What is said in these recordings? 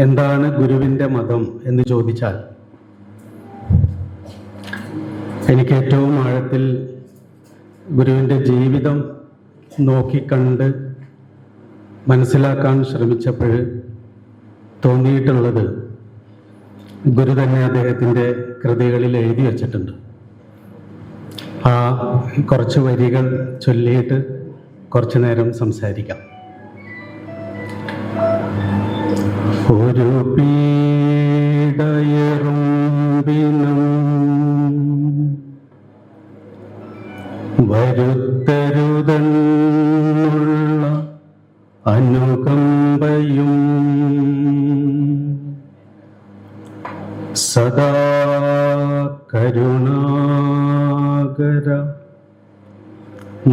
എന്താണ് ഗുരുവിൻ്റെ മതം എന്ന് ചോദിച്ചാൽ, എനിക്ക് ഏറ്റവും ആഴത്തിൽ ഗുരുവിൻ്റെ ജീവിതം നോക്കിക്കണ്ട് മനസ്സിലാക്കാൻ ശ്രമിച്ചപ്പോൾ തോന്നിയിട്ടുള്ളത്, ഗുരു തന്നെ അദ്ദേഹത്തിൻ്റെ കൃതികളിൽ എഴുതി വച്ചിട്ടുണ്ട്. ആ കുറച്ച് വരികൾ ചൊല്ലിയിട്ട് കുറച്ചു നേരം സംസാരിക്കാം. ഒരു പീഡയറുമ്പിനും വരുത്തരുതെന്നുള്ള അനുകമ്പയും സദാ കരുണാകര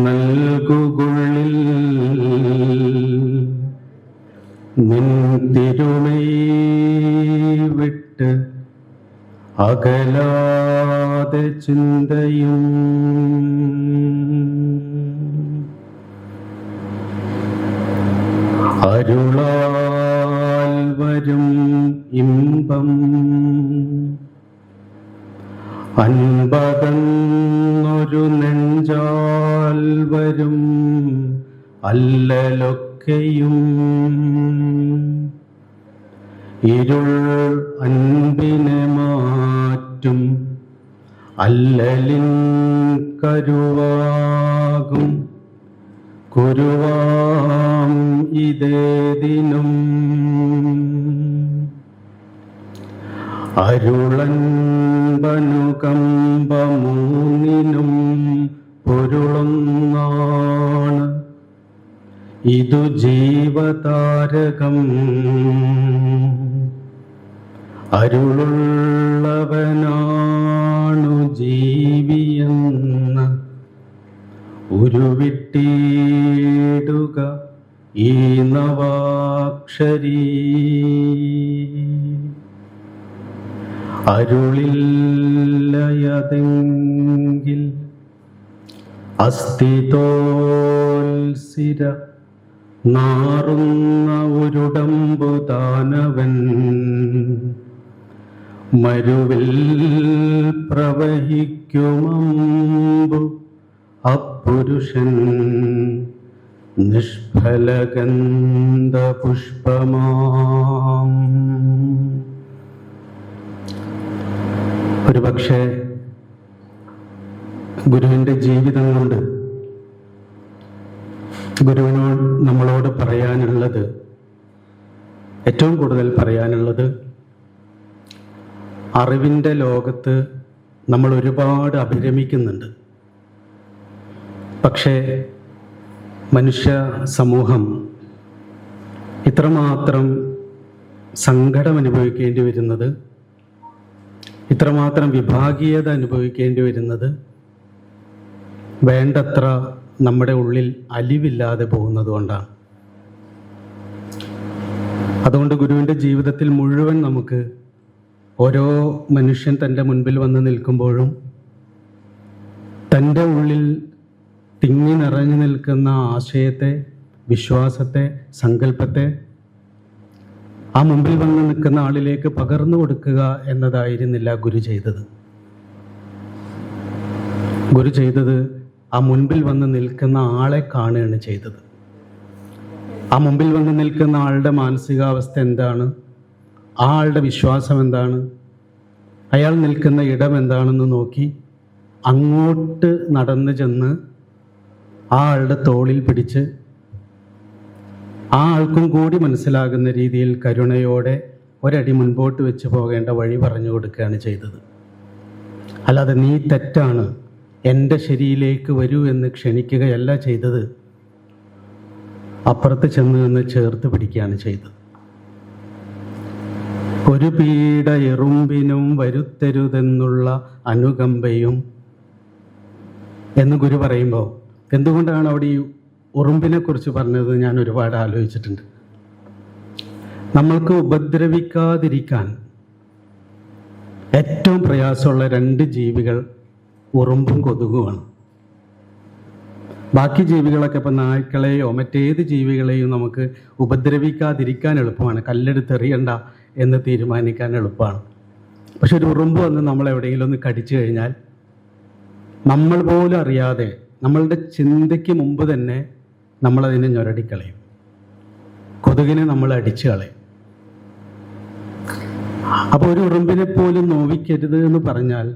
നൽകുകുള്ളിൽ നിൻ തിരുമൈ വിട്ട് അകലാതെ ചിന്തയും അരുളാൽ വരും ഇമ്പം അൻപതെന്നൊരു നെഞ്ചാൽ വരും അല്ലലൊക്കെയും ഇരുൾ അൻപിനെ മാറ്റും അല്ലലിൻ കരുവാകും കുരുവാം ഇതേദിനും അരുളൻപനുകമ്പമൂന്നിനും പൊരുളൊന്നാണ് ഇതു ജീവതാരകം. അരുളുള്ളവനാണു ജീവിയെന്ന് ഉരുവിട്ടിടുക ഈ നവാക്ഷരീ. അരുളില്ലയതെങ്കിൽ അസ്ഥിതോൽസിര നാറുന്ന ഒരുടമ്പുതാനവൻ മരുവിൽ പ്രവഹിക്കുമമ്പു അപ്പുരുഷൻ നിഷ്ഫലഗന്ധ പുഷ്പമാം. ഒരുപക്ഷെ ഗുരുവിൻ്റെ ജീവിതം കൊണ്ട് ഗുരുവിനോട് നമ്മളോട് പറയാനുള്ളത്, ഏറ്റവും കൂടുതൽ പറയാനുള്ളത്, അറിവിൻ്റെ ലോകത്ത് നമ്മൾ ഒരുപാട് അഭിരമിക്കുന്നുണ്ട്. പക്ഷേ മനുഷ്യ സമൂഹം ഇത്രമാത്രം സങ്കടം അനുഭവിക്കേണ്ടി വരുന്നത്, ഇത്രമാത്രം വിഭാഗീയത അനുഭവിക്കേണ്ടി വരുന്നത്, വേണ്ടത്ര നമ്മുടെ ഉള്ളിൽ അലിവില്ലാതെ പോകുന്നത് കൊണ്ടാണ്. അതുകൊണ്ട് ഗുരുവിൻ്റെ ജീവിതത്തിൽ മുഴുവൻ നമുക്ക് ഓരോ മനുഷ്യൻ തൻ്റെ മുൻപിൽ വന്ന് നിൽക്കുമ്പോഴും തൻ്റെ ഉള്ളിൽ തിങ്ങി നിറഞ്ഞു നിൽക്കുന്ന ആശയത്തെ, വിശ്വാസത്തെ, സങ്കല്പത്തെ ആ മുമ്പിൽ വന്ന് നിൽക്കുന്ന ആളിലേക്ക് പകർന്നു കൊടുക്കുക എന്നതായിരുന്നില്ല ഗുരു ചെയ്തത്. ഗുരു ചെയ്തത് ആ മുൻപിൽ വന്ന് നിൽക്കുന്ന ആളെ കാണുകയാണ് ചെയ്തത്. ആ മുമ്പിൽ വന്ന് നിൽക്കുന്ന ആളുടെ മാനസികാവസ്ഥ എന്താണ്, ആ ആളുടെ വിശ്വാസം എന്താണ്, അയാൾ നിൽക്കുന്ന ഇടം എന്താണെന്ന് നോക്കി അങ്ങോട്ട് നടന്നു ചെന്ന് ആ ആളുടെ തോളിൽ പിടിച്ച് ആ ആൾക്കും കൂടി മനസ്സിലാകുന്ന രീതിയിൽ കരുണയോടെ ഒരടി മുൻപോട്ട് വെച്ച് പോകേണ്ട വഴി പറഞ്ഞു കൊടുക്കുകയാണ് ചെയ്തത്. അല്ലാതെ നീ തെറ്റാണ്, എൻ്റെ ശരിയിലേക്ക് വരൂ എന്ന് ക്ഷണിക്കുകയല്ല ചെയ്തത്. അപ്പുറത്ത് ചെന്ന് നിന്ന് ചേർത്ത് പിടിക്കുകയാണ് ചെയ്തത്. ഒരു പീഡ എറുമ്പിനും വരുത്തരുതെന്നുള്ള അനുകമ്പയും എന്ന് ഗുരു പറയുമ്പോൾ എന്തുകൊണ്ടാണ് അവിടെ ഈ ഉറുമ്പിനെ കുറിച്ച് പറഞ്ഞത് ഞാൻ ഒരുപാട് ആലോചിച്ചിട്ടുണ്ട്. നമ്മൾക്ക് ഉപദ്രവിക്കാതിരിക്കാൻ ഏറ്റവും പ്രയാസമുള്ള രണ്ട് ജീവികൾ ഉറുമ്പും കൊതുകുമാണ്. ബാക്കി ജീവികളൊക്കെ ഇപ്പം നായ്ക്കളെയോ മറ്റേത് ജീവികളെയും നമുക്ക് ഉപദ്രവിക്കാതിരിക്കാൻ എളുപ്പമാണ്, കല്ലെടുത്തെറിയണ്ട എന്ന് തീരുമാനിക്കാൻ എളുപ്പമാണ്. പക്ഷെ ഒരു ഉറുമ്പ് വന്ന് നമ്മൾ എവിടെയെങ്കിലും ഒന്ന് കടിച്ചു കഴിഞ്ഞാൽ നമ്മൾ പോലും അറിയാതെ നമ്മളുടെ ചിന്തയ്ക്ക് മുമ്പ് തന്നെ നമ്മളതിനെ ഞൊരടിക്കളയും, കൊതുകിനെ നമ്മൾ അടിച്ചു കളയും. അപ്പോൾ ഒരു ഉറുമ്പിനെ പോലും നോവിക്കരുത് എന്ന് പറഞ്ഞാൽ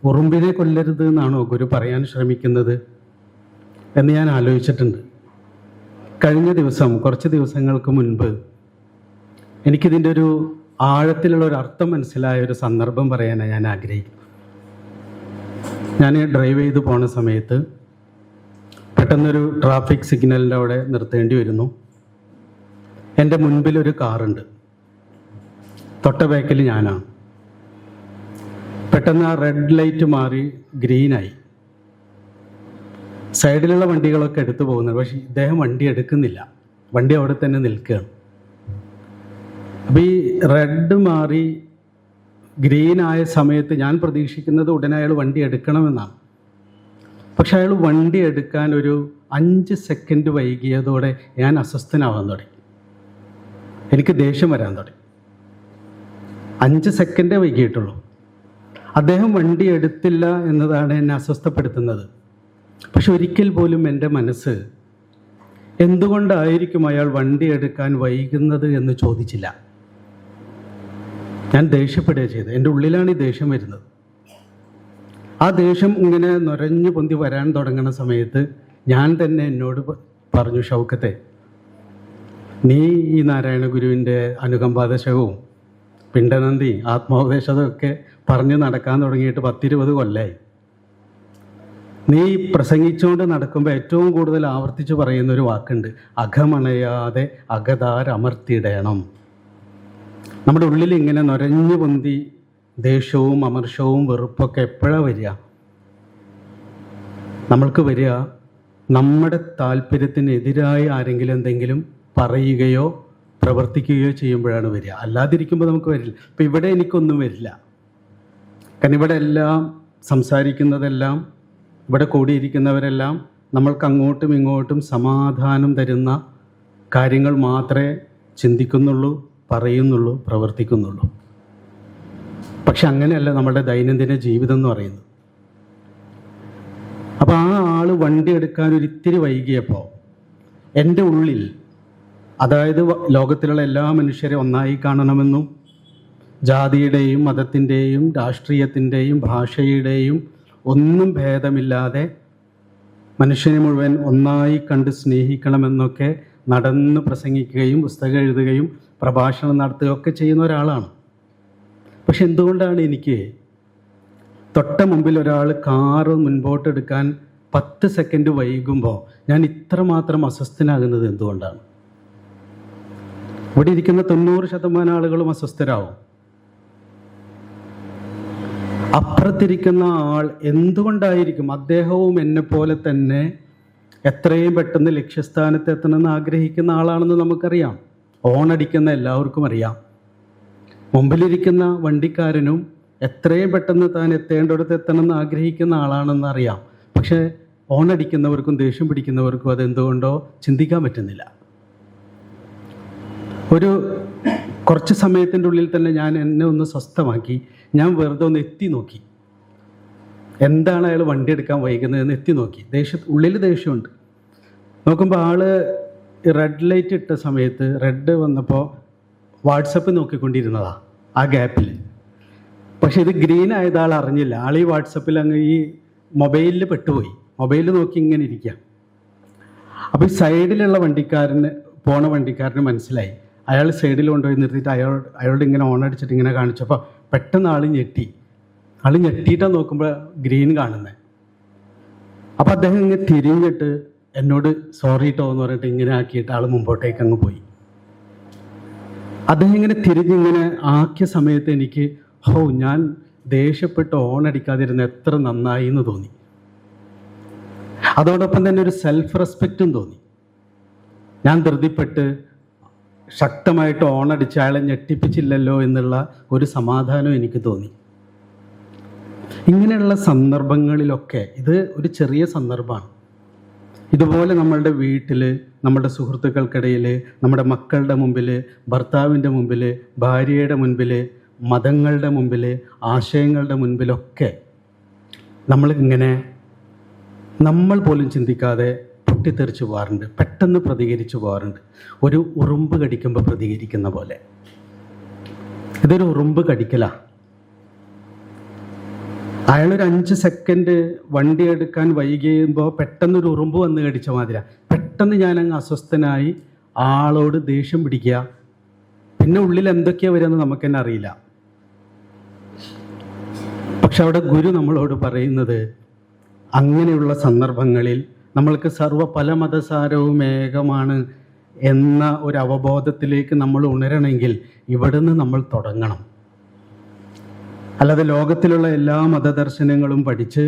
ഉറുമ്പിനെ കൊല്ലരുത് എന്നാണോ ഗുരു പറയാൻ ശ്രമിക്കുന്നത് എന്ന് ഞാൻ ആലോചിച്ചിട്ടുണ്ട്. കഴിഞ്ഞ ദിവസം, കുറച്ച് ദിവസങ്ങൾക്ക് മുൻപ് എനിക്കിതിൻ്റെ ഒരു ആഴത്തിലുള്ള ഒരു അർത്ഥം മനസ്സിലായ ഒരു സന്ദർഭം പറയാനാണ് ഞാൻ ആഗ്രഹിക്കുന്നത്. ഞാൻ ഡ്രൈവ് ചെയ്ത് പോണ സമയത്ത് പെട്ടെന്നൊരു ട്രാഫിക് സിഗ്നലിൻ്റെ അവിടെ നിർത്തേണ്ടി വരുന്നു. എൻ്റെ മുൻപിലൊരു കാറുണ്ട്, തൊട്ട ബാക്കിൽ ഞാനാണ്. പെട്ടെന്ന് ആ റെഡ് ലൈറ്റ് മാറി ഗ്രീനായി. സൈഡിലുള്ള വണ്ടികളൊക്കെ എടുത്തു പോകുന്നത്, പക്ഷേ ഇദ്ദേഹം വണ്ടി എടുക്കുന്നില്ല, വണ്ടി അവിടെ തന്നെ നിൽക്കുകയാണ്. അപ്പോൾ ഈ റെഡ് മാറി ഗ്രീൻ ആയ സമയത്ത് ഞാൻ പ്രതീക്ഷിക്കുന്നത് ഉടനെ അയാൾ വണ്ടി എടുക്കണമെന്നാണ്. പക്ഷെ അയാൾ വണ്ടി എടുക്കാൻ ഒരു 5 സെക്കൻഡ് വൈകിയതോടെ ഞാൻ അസ്വസ്ഥനാവാൻ തുടങ്ങി, എനിക്ക് ദേഷ്യം വരാൻ തുടങ്ങി. 5 സെക്കൻഡേ വൈകിയിട്ടുള്ളൂ. അദ്ദേഹം വണ്ടി എടുത്തില്ല എന്നതാണ് എന്നെ അസ്വസ്ഥപ്പെടുത്തുന്നത്. പക്ഷെ ഒരിക്കൽ പോലും എൻ്റെ മനസ്സ് എന്തുകൊണ്ടായിരിക്കും അയാൾ വണ്ടി എടുക്കാൻ വൈകുന്നത് എന്ന് ചോദിച്ചില്ല. ഞാൻ ദേഷ്യപ്പെടുക ചെയ്തത്. എൻ്റെ ഉള്ളിലാണ് ഈ ദേഷ്യം വരുന്നത്. ആ ദേഷ്യം ഇങ്ങനെ നുരഞ്ഞു പൊന്തി വരാൻ തുടങ്ങുന്ന സമയത്ത് ഞാൻ തന്നെ എന്നോട് പറഞ്ഞു, ഷൗക്കത്തെ, നീ ഈ നാരായണ ഗുരുവിൻ്റെ അനുകമ്പാദശകവും പിണ്ടനന്ദി ആത്മോപദേശമൊക്കെ പറഞ്ഞ് നടക്കാൻ തുടങ്ങിയിട്ട് 10-20 കൊല്ലമായി. നീ പ്രസംഗിച്ചുകൊണ്ട് നടക്കുമ്പോൾ ഏറ്റവും കൂടുതൽ ആവർത്തിച്ച് പറയുന്നൊരു വാക്കുണ്ട്, അകമണയാതെ അകതാരമർത്തിയിടണം. നമ്മുടെ ഉള്ളിൽ ഇങ്ങനെ നുരഞ്ഞു പൊന്തി ദേഷ്യവും അമർഷവും വെറുപ്പൊക്കെ എപ്പോഴാണ് വരിക? നമ്മൾക്ക് വരിക നമ്മുടെ താല്പര്യത്തിനെതിരായി ആരെങ്കിലും എന്തെങ്കിലും പറയുകയോ പ്രവർത്തിക്കുകയോ ചെയ്യുമ്പോഴാണ് വരിക. അല്ലാതിരിക്കുമ്പോൾ നമുക്ക് വരില്ല. ഇപ്പം ഇവിടെ എനിക്കൊന്നും വരില്ല, കാരണം ഇവിടെ എല്ലാം സംസാരിക്കുന്നതെല്ലാം, ഇവിടെ കൂടിയിരിക്കുന്നവരെല്ലാം നമ്മൾക്ക് അങ്ങോട്ടും ഇങ്ങോട്ടും സമാധാനം തരുന്ന കാര്യങ്ങൾ മാത്രമേ ചിന്തിക്കുന്നുള്ളൂ, പറയുന്നുള്ളൂ, പ്രവർത്തിക്കുന്നുള്ളൂ. പക്ഷെ അങ്ങനെയല്ല നമ്മുടെ ദൈനംദിന ജീവിതം എന്ന് പറയുന്നത്. അപ്പോൾ ആ ആൾ വണ്ടി എടുക്കാൻ ഒരിത്തിരി വൈകിയപ്പോൾ എൻ്റെ ഉള്ളിൽ, അതായത് ലോകത്തിലുള്ള എല്ലാ മനുഷ്യരെ ഒന്നായി കാണണമെന്നും ജാതിയുടെയും മതത്തിൻ്റെയും രാഷ്ട്രീയത്തിൻ്റെയും ഭാഷയുടെയും ഒന്നും ഭേദമില്ലാതെ മനുഷ്യനെ മുഴുവൻ ഒന്നായി കണ്ട് സ്നേഹിക്കണമെന്നൊക്കെ നടന്ന് പ്രസംഗിക്കുകയും പുസ്തകം എഴുതുകയും പ്രഭാഷണം നടത്തുകയൊക്കെ ചെയ്യുന്ന ഒരാളാണ്. പക്ഷെ എന്തുകൊണ്ടാണ് എനിക്ക് തൊട്ട മുമ്പിൽ ഒരാൾ കാറ് മുൻപോട്ടെടുക്കാൻ 10 സെക്കൻഡ് വൈകുമ്പോൾ ഞാൻ ഇത്രമാത്രം അസ്വസ്ഥനാകുന്നത് എന്തുകൊണ്ടാണ്? ഇവിടെ ഇരിക്കുന്ന 90% ആളുകളും അസ്വസ്ഥരാകും. അപ്പുറത്തിരിക്കുന്ന ആൾ എന്തുകൊണ്ടായിരിക്കും? അദ്ദേഹവും എന്നെ പോലെ തന്നെ എത്രയും പെട്ടെന്ന് ലക്ഷ്യസ്ഥാനത്ത് എത്തണമെന്ന് ആഗ്രഹിക്കുന്ന ആളാണെന്ന് നമുക്കറിയാം. ഓണടിക്കുന്ന എല്ലാവർക്കും അറിയാം. മുമ്പിലിരിക്കുന്ന വണ്ടിക്കാരനും എത്രയും പെട്ടെന്ന് താൻ എത്തേണ്ടിടത്ത് എത്തണമെന്ന് ആഗ്രഹിക്കുന്ന ആളാണെന്ന് അറിയാം. പക്ഷേ ഓണടിക്കുന്നവർക്കും ദേഷ്യം പിടിക്കുന്നവർക്കും അതെന്തുകൊണ്ടോ ചിന്തിക്കാൻ പറ്റുന്നില്ല. ഒരു കുറച്ച് സമയത്തിൻ്റെ ഉള്ളിൽ തന്നെ ഞാൻ എന്നെ ഒന്ന് സ്വസ്ഥമാക്കി. ഞാൻ വെറുതെ ഒന്ന് എത്തി നോക്കി, എന്താണ് അയാൾ വണ്ടി എടുക്കാൻ വൈകുന്നതെന്ന് എത്തി നോക്കി. ഉള്ളിൽ ദേഷ്യമുണ്ട്. നോക്കുമ്പോൾ ആൾ റെഡ് ലൈറ്റ് ഇട്ട സമയത്ത്, റെഡ് വന്നപ്പോൾ വാട്സപ്പ് നോക്കിക്കൊണ്ടിരുന്നതാ ആ ഗ്യാപ്പിൽ. പക്ഷെ ഇത് ഗ്രീൻ ആയത് ആൾ അറിഞ്ഞില്ല. ആൾ ഈ വാട്സപ്പിൽ അങ്ങ് ഈ മൊബൈലിൽ പെട്ടുപോയി. മൊബൈൽ നോക്കി ഇങ്ങനെ ഇരിക്കുക. അപ്പോൾ ഈ സൈഡിലുള്ള പോണ വണ്ടിക്കാരന് മനസ്സിലായി. അയാൾ സൈഡിൽ കൊണ്ടുപോയി നിർത്തിയിട്ട് അയാളോട് ഇങ്ങനെ ഓണടിച്ചിട്ട് ഇങ്ങനെ കാണിച്ചപ്പോൾ പെട്ടെന്ന് ആൾ ഞെട്ടിയിട്ടാണ് നോക്കുമ്പോൾ ഗ്രീൻ കാണുന്നത്. അപ്പോൾ അദ്ദേഹം ഇങ്ങനെ തിരിഞ്ഞിട്ട് എന്നോട് സോറി ട്ടോ എന്ന് പറഞ്ഞിട്ട് ഇങ്ങനെ ആക്കിയിട്ട് ആൾ മുമ്പോട്ടേക്ക് അങ്ങ് പോയി. അദ്ദേഹം ഇങ്ങനെ തിരിഞ്ഞിങ്ങനെ ആക്കിയ സമയത്ത് എനിക്ക് ഞാൻ ദേഷ്യപ്പെട്ട് ഓണടിക്കാതിരുന്ന എത്ര നന്നായി എന്ന് തോന്നി. അതോടൊപ്പം തന്നെ ഒരു സെൽഫ് റെസ്പെക്റ്റും തോന്നി. ഞാൻ ധൃതിപ്പെട്ട് ശക്തമായിട്ട് ഓണടിച്ച് അയാളെ ഞെട്ടിപ്പിച്ചില്ലല്ലോ എന്നുള്ള ഒരു സമാധാനം എനിക്ക് തോന്നി. ഇങ്ങനെയുള്ള സന്ദർഭങ്ങളിലൊക്കെ, ഇത് ഒരു ചെറിയ സന്ദർഭമാണ്, ഇതുപോലെ നമ്മളുടെ വീട്ടിൽ, നമ്മുടെ സുഹൃത്തുക്കൾക്കിടയിൽ, നമ്മുടെ മക്കളുടെ മുമ്പിൽ, ഭർത്താവിൻ്റെ മുമ്പിൽ, ഭാര്യയുടെ മുൻപിൽ, മതങ്ങളുടെ മുമ്പിൽ, ആശയങ്ങളുടെ മുൻപിലൊക്കെ നമ്മളിങ്ങനെ നമ്മൾ പോലും ചിന്തിക്കാതെ പൊട്ടിത്തെറിച്ച് പോകാറുണ്ട്, പെട്ടെന്ന് പ്രതികരിച്ചു പോകാറുണ്ട്. ഒരു ഉറുമ്പ് കടിക്കുമ്പോൾ പ്രതികരിക്കുന്ന പോലെ. ഇതൊരു ഉറുമ്പ് കടിക്കലാണ്. അയാളൊരു 5 സെക്കൻഡ് വണ്ടി എടുക്കാൻ വൈകിയുമ്പോൾ പെട്ടെന്നൊരു ഉറുമ്പ് വന്ന് കടിച്ച മാതിരിയാണ്. പെട്ടെന്ന് ഞാനങ്ങ് അസ്വസ്ഥനായി ആളോട് ദേഷ്യം പിടിക്കുക. പിന്നെ ഉള്ളിൽ എന്തൊക്കെയാണ് വരുമെന്ന് നമുക്ക് തന്നെ അറിയില്ല. പക്ഷെ അവിടെ ഗുരു നമ്മളോട് പറയുന്നത്, അങ്ങനെയുള്ള സന്ദർഭങ്ങളിൽ നമ്മൾക്ക് പല മതസാരവും ഏകമാണ് എന്ന ഒരു അവബോധത്തിലേക്ക് നമ്മൾ ഉണരണമെങ്കിൽ ഇവിടുന്ന് നമ്മൾ തുടങ്ങണം. അല്ലാതെ ലോകത്തിലുള്ള എല്ലാ മതദർശനങ്ങളും പഠിച്ച്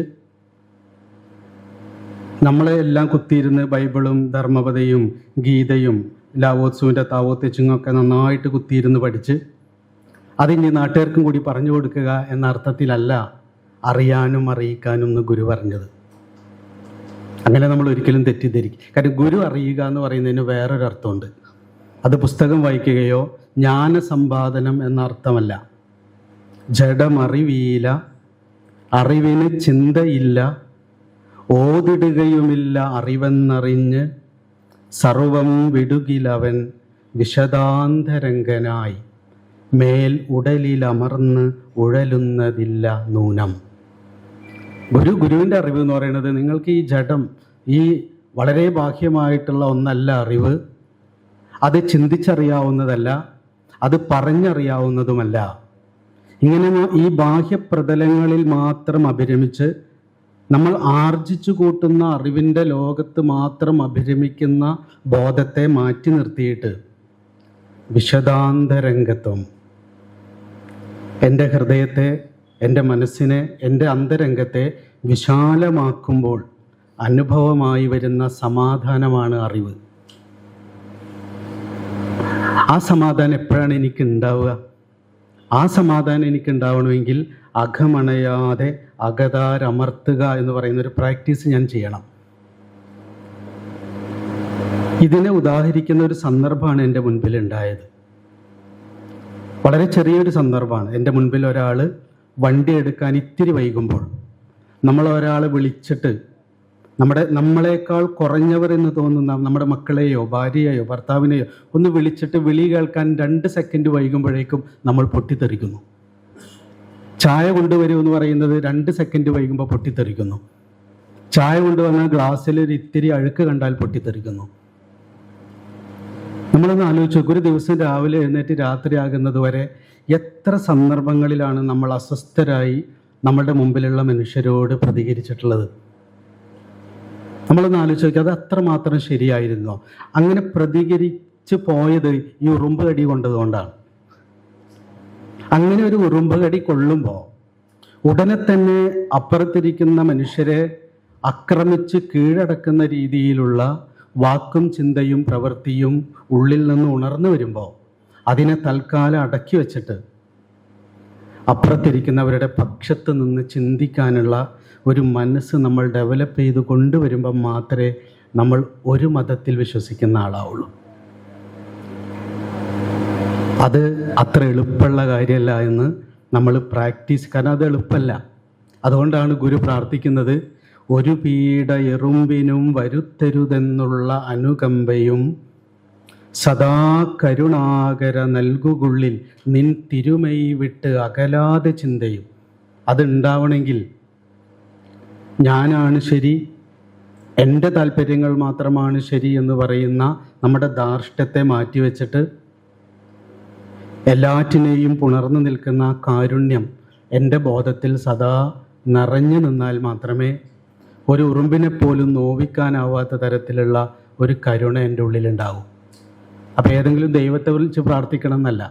നമ്മളെ എല്ലാം കുത്തിയിരുന്ന് ബൈബിളും ധർമ്മപദയും ഗീതയും ലാവോത്സുവിൻ്റെ താവോത്തെച്ചുങ്ങൊക്കെ നന്നായിട്ട് കുത്തിയിരുന്ന് പഠിച്ച് അതിനി നാട്ടുകാർക്കും കൂടി പറഞ്ഞു കൊടുക്കുക എന്ന അർത്ഥത്തിലല്ല അറിയാനും അറിയിക്കാനും എന്ന് ഗുരു പറഞ്ഞത്. അങ്ങനെ നമ്മൾ ഒരിക്കലും തെറ്റിദ്ധരിക്കും. കാരണം ഗുരു അറിയുക എന്ന് പറയുന്നതിന് വേറൊരർത്ഥമുണ്ട്. അത് പുസ്തകം വായിക്കുകയോ ജ്ഞാനസമ്പാദനം എന്ന അർത്ഥമല്ല. ജഡമറിവീല, അറിവിന് ചിന്തയില്ല, ഓതിടുകയുമില്ല അറിവെന്നറിഞ്ഞ് സർവം വിടുകിലവൻ വിശദാന്തരംഗനായി മേൽ ഉടലിലമർന്ന് ഉഴലുന്നതില്ല നൂനം. ഗുരുവിൻ്റെ അറിവ് എന്ന് പറയുന്നത് നിങ്ങൾക്ക് ഈ ജഡം, ഈ വളരെ ബാഹ്യമായിട്ടുള്ള ഒന്നല്ല അറിവ്. അത് ചിന്തിച്ചറിയാവുന്നതല്ല, അത് പറഞ്ഞറിയാവുന്നതുമല്ല. ഇങ്ങനെ ഈ ബാഹ്യപ്രതലങ്ങളിൽ മാത്രം അഭിരമിച്ച് നമ്മൾ ആർജിച്ചു കൂട്ടുന്ന അറിവിൻ്റെ ലോകത്ത് മാത്രം അഭിരമിക്കുന്ന ബോധത്തെ മാറ്റി നിർത്തിയിട്ട് വിശദാന്തരംഗത്വം, എൻ്റെ ഹൃദയത്തെ, എൻ്റെ മനസ്സിനെ, എൻ്റെ അന്തരംഗത്തെ വിശാലമാക്കുമ്പോൾ അനുഭവമായി വരുന്ന സമാധാനമാണ് അറിവ്. ആ സമാധാനം എപ്പോഴാണ് എനിക്ക് ഉണ്ടാവുക? ആ സമാധാനം എനിക്ക് ഉണ്ടാവണമെങ്കിൽ അകമണയാതെ അകതാരമർത്തുക എന്ന് പറയുന്നൊരു പ്രാക്ടീസ് ഞാൻ ചെയ്യണം. ഇതിനെ ഉദാഹരിക്കുന്ന ഒരു സന്ദർഭമാണ് എൻ്റെ മുൻപിൽ ഉണ്ടായത്. വളരെ ചെറിയൊരു സന്ദർഭമാണ്. എൻ്റെ മുൻപിൽ ഒരാൾ വണ്ടി എടുക്കാൻ ഇത്തിരി വൈകുമ്പോൾ നമ്മളൊരാളെ വിളിച്ചിട്ട് നമ്മളെക്കാൾ കുറഞ്ഞവർ എന്ന് തോന്നുന്ന നമ്മുടെ മക്കളെയോ ഭാര്യയെയോ ഭർത്താവിനെയോ ഒന്ന് വിളിച്ചിട്ട് വിളി കേൾക്കാൻ 2 സെക്കൻഡ് വൈകുമ്പോഴേക്കും നമ്മൾ പൊട്ടിത്തെറിക്കുന്നു. ചായ കൊണ്ടുവരുമെന്ന് പറയുന്നത് 2 സെക്കൻഡ് വൈകുമ്പോൾ പൊട്ടിത്തെറിക്കുന്നു. ചായ കൊണ്ടുവന്നാൽ ഗ്ലാസ്സിൽ ഒരു ഇത്തിരി അഴുക്ക് കണ്ടാൽ പൊട്ടിത്തെറിക്കുന്നു. നമ്മളൊന്ന് ആലോചിച്ചു, ഒരു ദിവസം രാവിലെ എഴുന്നേറ്റ് രാത്രിയാകുന്നത് വരെ എത്ര സന്ദർഭങ്ങളിലാണ് നമ്മൾ അസ്വസ്ഥരായി നമ്മുടെ മുമ്പിലുള്ള മനുഷ്യരോട് പ്രതികരിച്ചിട്ടുള്ളത്? നമ്മളൊന്ന് ആലോചിച്ച് നോക്കി, അത് അത്രമാത്രം ശരിയായിരുന്നോ? അങ്ങനെ പ്രതികരിച്ച് പോയത് ഈ ഉറുമ്പ് കടി കൊണ്ടതുകൊണ്ടാണ്. അങ്ങനെ ഒരു ഉറുമ്പ് കടി കൊള്ളുമ്പോൾ ഉടനെ തന്നെ അപ്പുറത്തിരിക്കുന്ന മനുഷ്യരെ ആക്രമിച്ച് കീഴടക്കുന്ന രീതിയിലുള്ള വാക്കും ചിന്തയും പ്രവൃത്തിയും ഉള്ളിൽ നിന്ന് ഉണർന്നു വരുമ്പോൾ അതിനെ തൽക്കാലം അടക്കി വെച്ചിട്ട് അപ്പുറത്തിരിക്കുന്നവരുടെ പക്ഷത്ത് നിന്ന് ചിന്തിക്കാനുള്ള ഒരു മനസ്സ് നമ്മൾ ഡെവലപ്പ് ചെയ്ത് കൊണ്ടുവരുമ്പോൾ മാത്രമേ നമ്മൾ ഒരു മതത്തിൽ വിശ്വസിക്കുന്ന ആളാവുള്ളൂ. അത് അത്ര എളുപ്പമുള്ള കാര്യമല്ല എന്ന് നമ്മൾ പ്രാക്ടീസ്, കാരണം അത് എളുപ്പമല്ല. അതുകൊണ്ടാണ് ഗുരു പ്രാർത്ഥിക്കുന്നത്, ഒരു പീഡ എറുമ്പിനും വരുത്തരുതെന്നുള്ള അനുകമ്പയും സദാ കരുണാകര നൽകുകുള്ളിൽ നിൻ തിരുമൈ വിട്ട് അകലാതെ ചിന്തയും. അതുണ്ടാവണമെങ്കിൽ ഞാനാണ് ശരി, എൻ്റെ താല്പര്യങ്ങൾ മാത്രമാണ് ശരി എന്ന് പറയുന്ന നമ്മുടെ ധാർഷ്ട്യത്തെ മാറ്റിവെച്ചിട്ട് എല്ലാറ്റിനെയും പുണർന്നു നിൽക്കുന്ന കാരുണ്യം എൻ്റെ ബോധത്തിൽ സദാ നിറഞ്ഞു നിന്നാൽ മാത്രമേ ഒരു ഉറുമ്പിനെ പോലും നോവിക്കാനാവാത്ത തരത്തിലുള്ള ഒരു കരുണ എൻ്റെ ഉള്ളിലുണ്ടാവും. അപ്പോൾ ഏതെങ്കിലും ദൈവത്തെ വിളിച്ച് പ്രാർത്ഥിക്കണം എന്നല്ല.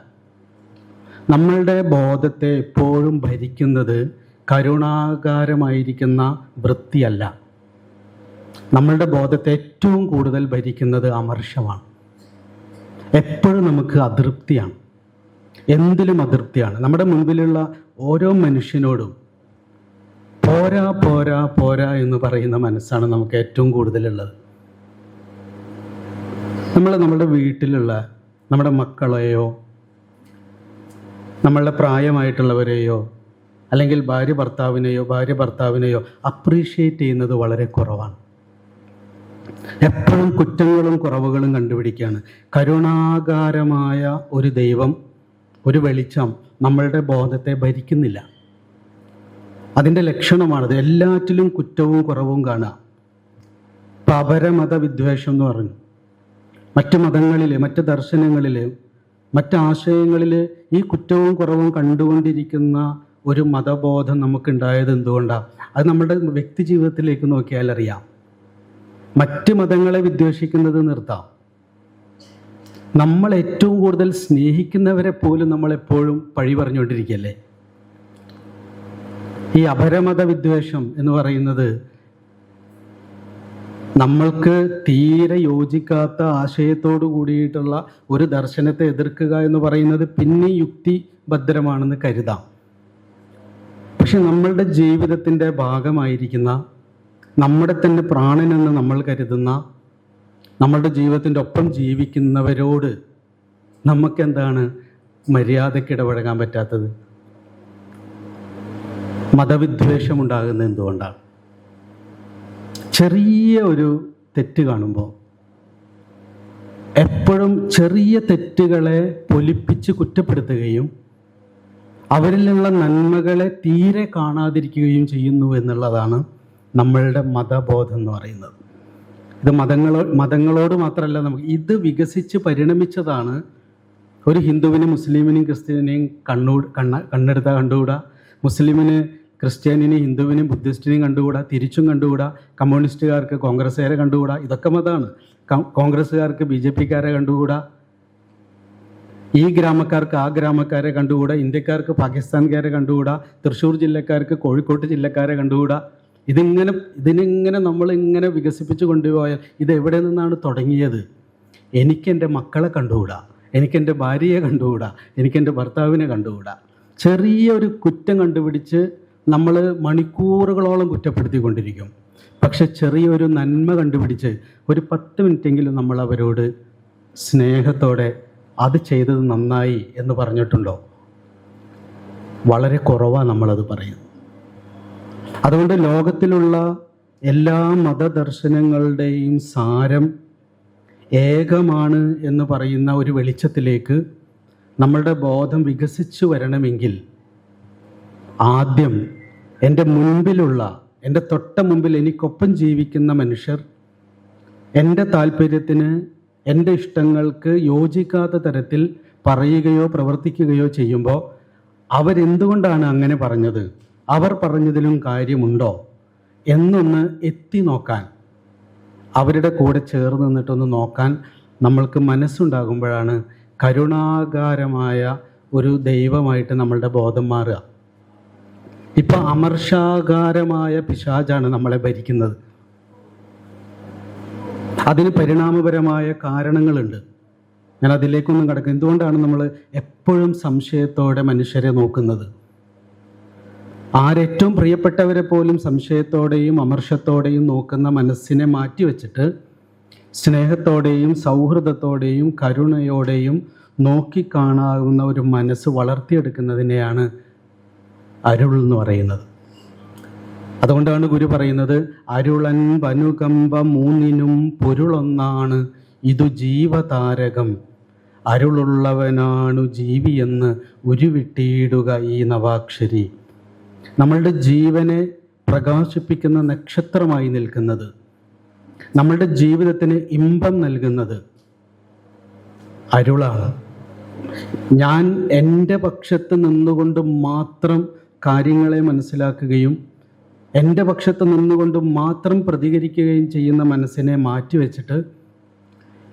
നമ്മളുടെ ബോധത്തെ എപ്പോഴും ഭരിക്കുന്നത് കരുണാകാരമായിരിക്കുന്ന വൃത്തിയല്ല. നമ്മളുടെ ബോധത്തെ ഏറ്റവും കൂടുതൽ ഭരിക്കുന്നത് അമർഷമാണ്. എപ്പോഴും നമുക്ക് അതൃപ്തിയാണ്, എന്തിലും അതൃപ്തിയാണ്. നമ്മുടെ മുൻപിലുള്ള ഓരോ മനുഷ്യനോടും പോരാ പോരാ പോരാ എന്ന് പറയുന്ന മനസ്സാണ് നമുക്ക് ഏറ്റവും കൂടുതലുള്ളത്. നമ്മുടെ വീട്ടിലുള്ള നമ്മുടെ മക്കളെയോ നമ്മളുടെ പ്രായമായിട്ടുള്ളവരെയോ അല്ലെങ്കിൽ ഭാര്യ ഭർത്താവിനെയോ അപ്രീഷിയേറ്റ് ചെയ്യുന്നത് വളരെ കുറവാണ്. എപ്പോഴും കുറ്റങ്ങളും കുറവുകളും കണ്ടുപിടിക്കുകയാണ്. കരുണാകാരമായ ഒരു ദൈവം, ഒരു വെളിച്ചം നമ്മളുടെ ബോധത്തെ ഭരിക്കുന്നില്ല. അതിൻ്റെ ലക്ഷണമാണത്. എല്ലാറ്റിലും കുറ്റവും കുറവും കാണുക. അപരമത വിദ്വേഷം എന്ന് പറഞ്ഞു. മറ്റ് മതങ്ങളിൽ, മറ്റ് ദർശനങ്ങളിൽ, മറ്റ് ആശയങ്ങളിൽ ഈ കുറ്റവും കുറവും കണ്ടുകൊണ്ടിരിക്കുന്ന ഒരു മതബോധം നമുക്കുണ്ടായത് എന്തുകൊണ്ടാണ്? അത് നമ്മുടെ വ്യക്തി ജീവിതത്തിലേക്ക് നോക്കിയാൽ അറിയാം. മറ്റ് മതങ്ങളെ വിദ്വേഷിക്കുന്നത് നിർത്താം. നമ്മൾ ഏറ്റവും കൂടുതൽ സ്നേഹിക്കുന്നവരെ പോലും നമ്മളെപ്പോഴും പഴി പറഞ്ഞുകൊണ്ടിരിക്കുകയല്ലേ. ഈ അപരമത വിദ്വേഷം എന്ന് പറയുന്നത് നമ്മൾക്ക് തീരെ യോജിക്കാത്ത ആശയത്തോടു കൂടിയിട്ടുള്ള ഒരു ദർശനത്തെ എതിർക്കുക എന്ന് പറയുന്നത് പിന്നെ യുക്തിഭദ്രമാണെന്ന് കരുതാം. പക്ഷെ നമ്മളുടെ ജീവിതത്തിൻ്റെ ഭാഗമായിരിക്കുന്ന, നമ്മുടെ തന്നെ പ്രാണനെന്ന് നമ്മൾ കരുതുന്ന, നമ്മളുടെ ജീവിതത്തിൻ്റെ ഒപ്പം ജീവിക്കുന്നവരോട് നമുക്കെന്താണ് മര്യാദയ്ക്ക് ഇടപഴകാൻ പറ്റാത്തത്? മതവിദ്വേഷം ഉണ്ടാകുന്നത് എന്തുകൊണ്ടാണ്? ചെറിയ ഒരു തെറ്റ് കാണുമ്പോൾ എപ്പോഴും ചെറിയ തെറ്റുകളെ പൊലിപ്പിച്ച് കുറ്റപ്പെടുത്തുകയും അവരിലുള്ള നന്മകളെ തീരെ കാണാതിരിക്കുകയും ചെയ്യുന്നു എന്നുള്ളതാണ് നമ്മളുടെ മതബോധം എന്ന് പറയുന്നത്. ഇത് മതങ്ങളോട് മാത്രമല്ല, നമുക്ക് ഇത് വികസിച്ച് പരിണമിച്ചതാണ്. ഒരു ഹിന്ദുവിനും മുസ്ലിമിനും ക്രിസ്ത്യാനിനെയും കണ്ണെടുത്താൽ കണ്ടുകൂടാ, മുസ്ലിമിന് ക്രിസ്ത്യാനിനെയും ഹിന്ദുവിനെയും ബുദ്ധിസ്റ്റിനെയും കണ്ടുകൂടാ, തിരിച്ചും കണ്ടുകൂടാ, കമ്മ്യൂണിസ്റ്റുകാർക്ക് കോൺഗ്രസ്സുകാരെ കണ്ടുകൂടാ. ഇതൊക്കെ മതമാണ്. കോൺഗ്രസ്സുകാർക്ക് BJPക്കാരെ കണ്ടുകൂടാ, ഈ ഗ്രാമക്കാർക്ക് ആ ഗ്രാമക്കാരെ കണ്ടുകൂടാ, ഇന്ത്യക്കാർക്ക് പാകിസ്ഥാൻകാരെ കണ്ടുകൂടാ, തൃശ്ശൂർ ജില്ലക്കാർക്ക് കോഴിക്കോട് ജില്ലക്കാരെ കണ്ടുകൂടാ. ഇതിനിങ്ങനെ നമ്മളിങ്ങനെ വികസിപ്പിച്ച് കൊണ്ടുപോയാൽ ഇത് എവിടെ നിന്നാണ് തുടങ്ങിയത്? എനിക്കെൻ്റെ മക്കളെ കണ്ടുകൂടാ, എനിക്കെൻ്റെ ഭാര്യയെ കണ്ടുകൂടാ, എനിക്കെൻ്റെ ഭർത്താവിനെ കണ്ടുകൂടാ. ചെറിയൊരു കുറ്റം കണ്ടുപിടിച്ച് നമ്മൾ മണിക്കൂറുകളോളം കുറ്റപ്പെടുത്തിക്കൊണ്ടിരിക്കും. പക്ഷെ ചെറിയൊരു നന്മ കണ്ടുപിടിച്ച് ഒരു 10 മിനിറ്റെങ്കിലും നമ്മൾ അവരോട് സ്നേഹത്തോടെ അത് ചെയ്തത് നന്നായി എന്ന് പറഞ്ഞിട്ടുണ്ടോ? വളരെ കുറവാണ് നമ്മളത് പറയുന്നത്. അതുകൊണ്ട് ലോകത്തിലുള്ള എല്ലാ മതദർശനങ്ങളുടെയും സാരം ഏകമാണ് എന്ന് പറയുന്ന ഒരു വെളിച്ചത്തിലേക്ക് നമ്മളുടെ ബോധം വികസിച്ചു വരണമെങ്കിൽ ആദ്യം എൻ്റെ മുൻപിലുള്ള, എൻ്റെ തൊട്ട മുമ്പിൽ എനിക്കൊപ്പം ജീവിക്കുന്ന മനുഷ്യർ എൻ്റെ താല്പര്യത്തിന്, എൻ്റെ ഇഷ്ടങ്ങൾക്ക് യോജിക്കാത്ത തരത്തിൽ പറയുകയോ പ്രവർത്തിക്കുകയോ ചെയ്യുമ്പോൾ അവരെന്തുകൊണ്ടാണ് അങ്ങനെ പറഞ്ഞത്, അവർ പറഞ്ഞതിലും കാര്യമുണ്ടോ എന്നൊന്ന് എത്തി നോക്കാൻ, അവരുടെ കൂടെ ചേർന്ന് നിന്നിട്ടൊന്ന് നോക്കാൻ നമ്മൾക്ക് മനസ്സുണ്ടാകുമ്പോഴാണ് കരുണാകാരമായ ഒരു ദൈവമായിട്ട് നമ്മളുടെ ബോധം മാറുക. ഇപ്പം അമർഷാകാരമായ പിശാചാണ് നമ്മളെ ഭരിക്കുന്നത്. അതിന് പരിണാമപരമായ കാരണങ്ങളുണ്ട്. ഞാൻ അതിലേക്കൊന്നും കടക്കും. എന്തുകൊണ്ടാണ് നമ്മൾ എപ്പോഴും സംശയത്തോടെ മനുഷ്യരെ നോക്കുന്നത്? ആരേറ്റവും പ്രിയപ്പെട്ടവരെ പോലും സംശയത്തോടെയും അമർഷത്തോടെയും നോക്കുന്ന മനസ്സിനെ മാറ്റിവെച്ചിട്ട് സ്നേഹത്തോടെയും സൗഹൃദത്തോടെയും കരുണയോടെയും നോക്കിക്കാണാവുന്ന ഒരു മനസ്സ് വളർത്തിയെടുക്കുന്നതിനെയാണ് അരുൾ എന്ന് പറയുന്നത്. അതുകൊണ്ടാണ് ഗുരു പറയുന്നത്, അരുളൻ വനുകമ്പ മൂന്നിനും പൊരുളൊന്നാണ്, ഇതു ജീവതാരകം, അരുളുള്ളവനാണു ജീവിയെന്ന് ഉരുവിട്ടിടുക ഈ നവാക്ഷരി. നമ്മളുടെ ജീവനെ പ്രകാശിപ്പിക്കുന്ന നക്ഷത്രമായി നിൽക്കുന്നത്, നമ്മളുടെ ജീവിതത്തിന് ഇമ്പം നൽകുന്നത് അരുളാണ്. ഞാൻ എൻ്റെ പക്ഷത്ത് നിന്നുകൊണ്ട് മാത്രം കാര്യങ്ങളെ മനസ്സിലാക്കുകയും എൻ്റെ പക്ഷത്ത് നിന്നുകൊണ്ട് മാത്രം പ്രതികരിക്കുകയും ചെയ്യുന്ന മനസ്സിനെ മാറ്റിവെച്ചിട്ട്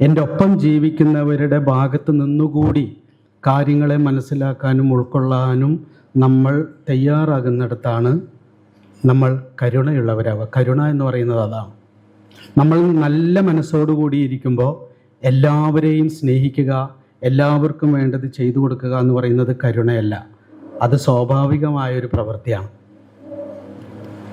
എൻ്റെ ഒപ്പം ജീവിക്കുന്നവരുടെ ഭാഗത്ത് നിന്നുകൂടി കാര്യങ്ങളെ മനസ്സിലാക്കാനും ഉൾക്കൊള്ളാനും നമ്മൾ തയ്യാറാകുന്നിടത്താണ് നമ്മൾ കരുണയുള്ളവരാവുക. കരുണ എന്ന് പറയുന്നത് അതാണ്. നമ്മൾ നല്ല മനസ്സോടുകൂടി ഇരിക്കുമ്പോൾ എല്ലാവരെയും സ്നേഹിക്കുക, എല്ലാവർക്കും വേണ്ടത് ചെയ്തു കൊടുക്കുക എന്ന് പറയുന്നത് കരുണയല്ല, അത് സ്വാഭാവികമായൊരു പ്രവൃത്തിയാണ്.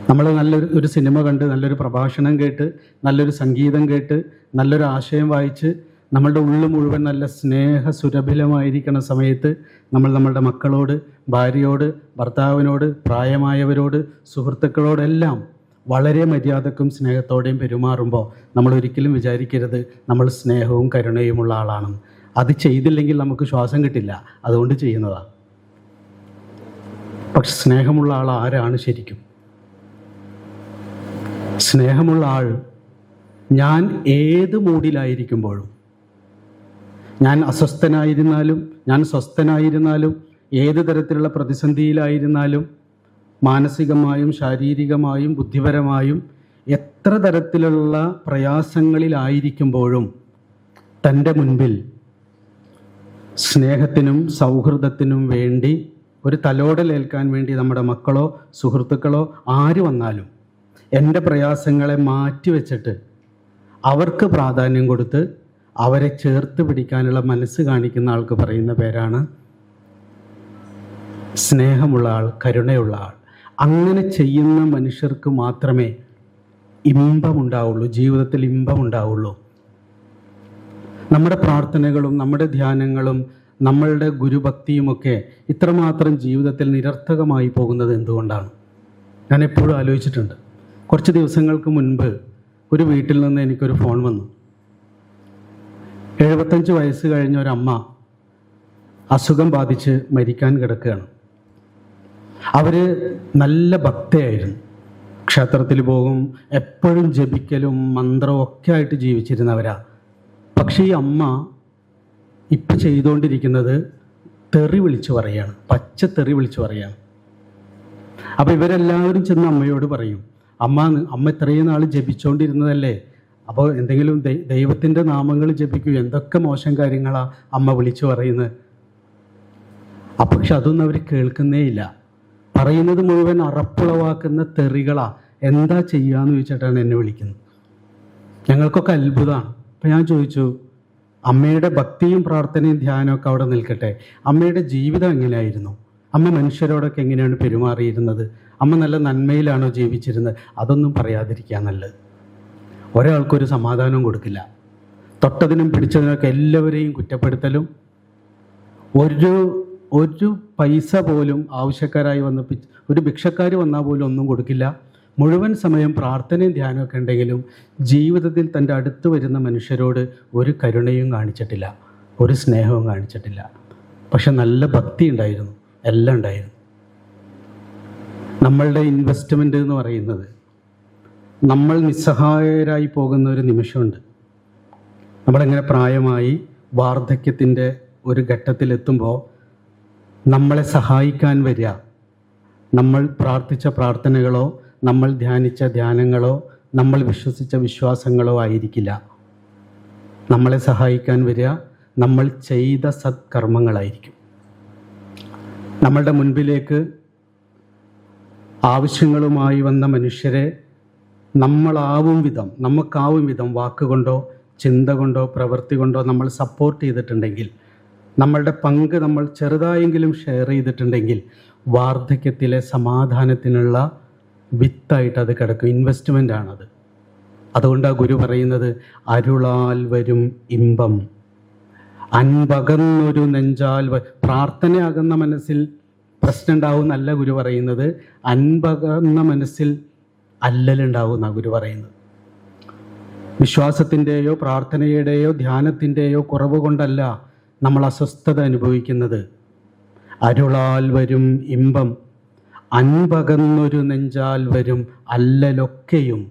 നമ്മൾ നല്ലൊരു സിനിമ കണ്ട്, നല്ലൊരു പ്രഭാഷണം കേട്ട്, നല്ലൊരു സംഗീതം കേട്ട്, നല്ലൊരു ആശയം വായിച്ച് നമ്മളുടെ ഉള്ളു മുഴുവൻ നല്ല സ്നേഹസുരഭിലമായിരിക്കുന്ന സമയത്ത് നമ്മൾ നമ്മളുടെ മക്കളോട്, ഭാര്യയോട്, ഭർത്താവിനോട്, പ്രായമായവരോട്, സുഹൃത്തുക്കളോടെല്ലാം വളരെ മര്യാദക്കും സ്നേഹത്തോടെയും പെരുമാറുമ്പോൾ നമ്മൾ ഒരിക്കലും വിചാരിക്കരുത് നമ്മൾ സ്നേഹവും കരുണയുമുള്ള ആളാണെന്ന്. അത് ചെയ്തില്ലെങ്കിൽ നമുക്ക് ശ്വാസം കിട്ടില്ല, അതുകൊണ്ട് ചെയ്യുന്നതാണ്. പക്ഷെ സ്നേഹമുള്ള ആൾ ആരാണ് ശരിക്കും? സ്നേഹമുള്ള ആൾ ഞാൻ ഏത് മൂഡിലായിരിക്കുമ്പോഴും, ഞാൻ അസ്വസ്ഥനായിരുന്നാലും ഞാൻ സ്വസ്ഥനായിരുന്നാലും ഏത് തരത്തിലുള്ള പ്രതിസന്ധിയിലായിരുന്നാലും മാനസികമായും ശാരീരികമായും ബുദ്ധിപരമായും എത്ര തരത്തിലുള്ള പ്രയാസങ്ങളിലായിരിക്കുമ്പോഴും തൻ്റെ മുൻപിൽ സ്നേഹത്തിനും സൗഹൃദത്തിനും വേണ്ടി ഒരു തലോടലേൽക്കാൻ വേണ്ടി നമ്മുടെ മക്കളോ സുഹൃത്തുക്കളോ ആര് വന്നാലും എൻ്റെ പ്രയാസങ്ങളെ മാറ്റിവെച്ചിട്ട് അവർക്ക് പ്രാധാന്യം കൊടുത്ത് അവരെ ചേർത്ത് പിടിക്കാനുള്ള മനസ്സ് കാണിക്കുന്ന ആൾക്ക് പറയുന്ന പേരാണ് സ്നേഹമുള്ള ആൾ, കരുണയുള്ള ആൾ. അങ്ങനെ ചെയ്യുന്ന മനുഷ്യർക്ക് മാത്രമേ ഇമ്പമുണ്ടാവുള്ളൂ, ജീവിതത്തിൽ ഇമ്പമുണ്ടാവുള്ളൂ. നമ്മുടെ പ്രാർത്ഥനകളും നമ്മുടെ ധ്യാനങ്ങളും നമ്മളുടെ ഗുരുഭക്തിയുമൊക്കെ ഇത്രമാത്രം ജീവിതത്തിൽ നിരർത്ഥകമായി പോകുന്നത് എന്തുകൊണ്ടാണ്? ഞാൻ എപ്പോഴും ആലോചിച്ചിട്ടുണ്ട്. കുറച്ച് ദിവസങ്ങൾക്ക് മുൻപ് ഒരു വീട്ടിൽ നിന്ന് എനിക്കൊരു ഫോൺ വന്നു. 75 വയസ്സ് കഴിഞ്ഞ ഒരമ്മ അസുഖം ബാധിച്ച് മരിക്കാൻ കിടക്കുകയാണ്. അവർ നല്ല ഭക്തയായിരുന്നു, ക്ഷേത്രത്തിൽ പോകും, എപ്പോഴും ജപിക്കലും മന്ത്രവും ഒക്കെ ആയിട്ട് ജീവിച്ചിരുന്നവരാ. പക്ഷേ ഈ അമ്മ ഇപ്പം ചെയ്തുകൊണ്ടിരിക്കുന്നത് തെറി വിളിച്ചു പറയുകയാണ്, പച്ച തെറി വിളിച്ചു പറയുകയാണ്. അപ്പോൾ ഇവരെല്ലാവരും ചെന്ന് അമ്മയോട് പറയും, അമ്മ ഇത്രയും നാൾ ജപിച്ചുകൊണ്ടിരുന്നതല്ലേ, അപ്പോൾ എന്തെങ്കിലും ദൈവത്തിൻ്റെ നാമങ്ങൾ ജപിക്കൂ, എന്തൊക്കെ മോശം കാര്യങ്ങളാണ് അമ്മ വിളിച്ചു പറയുന്നത്. പക്ഷെ അതൊന്നും അവർ കേൾക്കുന്നേ ഇല്ല. പറയുന്നത് മുഴുവൻ അറപ്പുളവാക്കുന്ന തെറികളാ. എന്താ ചെയ്യാന്ന് ചോദിച്ചിട്ടാണ് എന്നെ വിളിക്കുന്നത്. ഞങ്ങൾക്കൊക്കെ അത്ഭുതമാണ്. അപ്പം ഞാൻ ചോദിച്ചു, അമ്മയുടെ ഭക്തിയും പ്രാർത്ഥനയും ധ്യാനമൊക്കെ അവിടെ നിൽക്കട്ടെ, അമ്മയുടെ ജീവിതം എങ്ങനെയായിരുന്നു? അമ്മ മനുഷ്യരോടൊക്കെ എങ്ങനെയാണ് പെരുമാറിയിരുന്നത്? അമ്മ നല്ല നന്മയിലാണോ ജീവിച്ചിരുന്നത്? അതൊന്നും പറയാതിരിക്കുക നല്ലത്. ഒരാൾക്കൊരു സമാധാനം കൊടുക്കില്ല. തൊട്ടതിനും പിടിച്ചതിനൊക്കെ എല്ലാവരെയും കുറ്റപ്പെടുത്തലും, ഒരു പൈസ പോലും ആവശ്യക്കാരായി വന്ന ഒരു ഭിക്ഷക്കാർ വന്നാൽ പോലും ഒന്നും കൊടുക്കില്ല. മുഴുവൻ സമയം പ്രാർത്ഥനയും ധ്യാനമൊക്കെ ഉണ്ടെങ്കിലും ജീവിതത്തിൽ തൻ്റെ അടുത്ത് വരുന്ന മനുഷ്യരോട് ഒരു കരുണയും കാണിച്ചിട്ടില്ല, ഒരു സ്നേഹവും കാണിച്ചിട്ടില്ല. പക്ഷെ നല്ല ഭക്തി ഉണ്ടായിരുന്നു, എല്ലാം ഉണ്ടായിരുന്നു. നമ്മളുടെ ഇൻവെസ്റ്റ്മെൻ്റ് എന്ന് പറയുന്നത്, നമ്മൾ നിസ്സഹായരായി പോകുന്ന ഒരു നിമിഷമുണ്ട്. നമ്മളെങ്ങനെ പ്രായമായി വാർദ്ധക്യത്തിൻ്റെ ഒരു ഘട്ടത്തിലെത്തുമ്പോൾ നമ്മളെ സഹായിക്കാൻ വരിക നമ്മൾ പ്രാർത്ഥിച്ച പ്രാർത്ഥനകളോ നമ്മൾ ധ്യാനിച്ച ധ്യാനങ്ങളോ നമ്മൾ വിശ്വസിച്ച വിശ്വാസങ്ങളോ ആയിരിക്കില്ല. നമ്മളെ സഹായിക്കാൻ വരിക നമ്മൾ ചെയ്ത സത്കർമ്മങ്ങളായിരിക്കും. നമ്മളുടെ മുൻപിലേക്ക് ആവശ്യങ്ങളുമായി വന്ന മനുഷ്യരെ നമുക്കാവും വിധം വാക്കുകൊണ്ടോ ചിന്ത കൊണ്ടോ പ്രവൃത്തി കൊണ്ടോ നമ്മൾ സപ്പോർട്ട് ചെയ്തിട്ടുണ്ടെങ്കിൽ, നമ്മളുടെ പങ്ക് നമ്മൾ ചെറുതായെങ്കിലും ഷെയർ ചെയ്തിട്ടുണ്ടെങ്കിൽ വാർദ്ധക്യത്തിലെ സമാധാനത്തിനുള്ള വിത്തായിട്ട് അത് കിടക്കും. ഇൻവെസ്റ്റ്മെൻ്റ് ആണത്. അതുകൊണ്ടാണ് ഗുരു പറയുന്നത്, അരുളാൽ വരും ഇമ്പം അൻപകന്നൊരു നെഞ്ചാൽ. പ്രാർത്ഥനയാകുന്ന മനസ്സിൽ പ്രശ്നം ഉണ്ടാവുമെന്നല്ല ഗുരു പറയുന്നത്, അൻപകന്ന മനസ്സിൽ അല്ലലുണ്ടാവുമെന്ന ഗുരു പറയുന്നത്. വിശ്വാസത്തിൻ്റെയോ പ്രാർത്ഥനയുടെയോ ധ്യാനത്തിൻ്റെയോ കുറവ് കൊണ്ടല്ല നമ്മൾ അസ്വസ്ഥത അനുഭവിക്കുന്നത്. അരുളാൽ വരും ഇമ്പം അൻപകന്നൊരു നെഞ്ചാൽ വരും അല്ലലൊക്കെയും.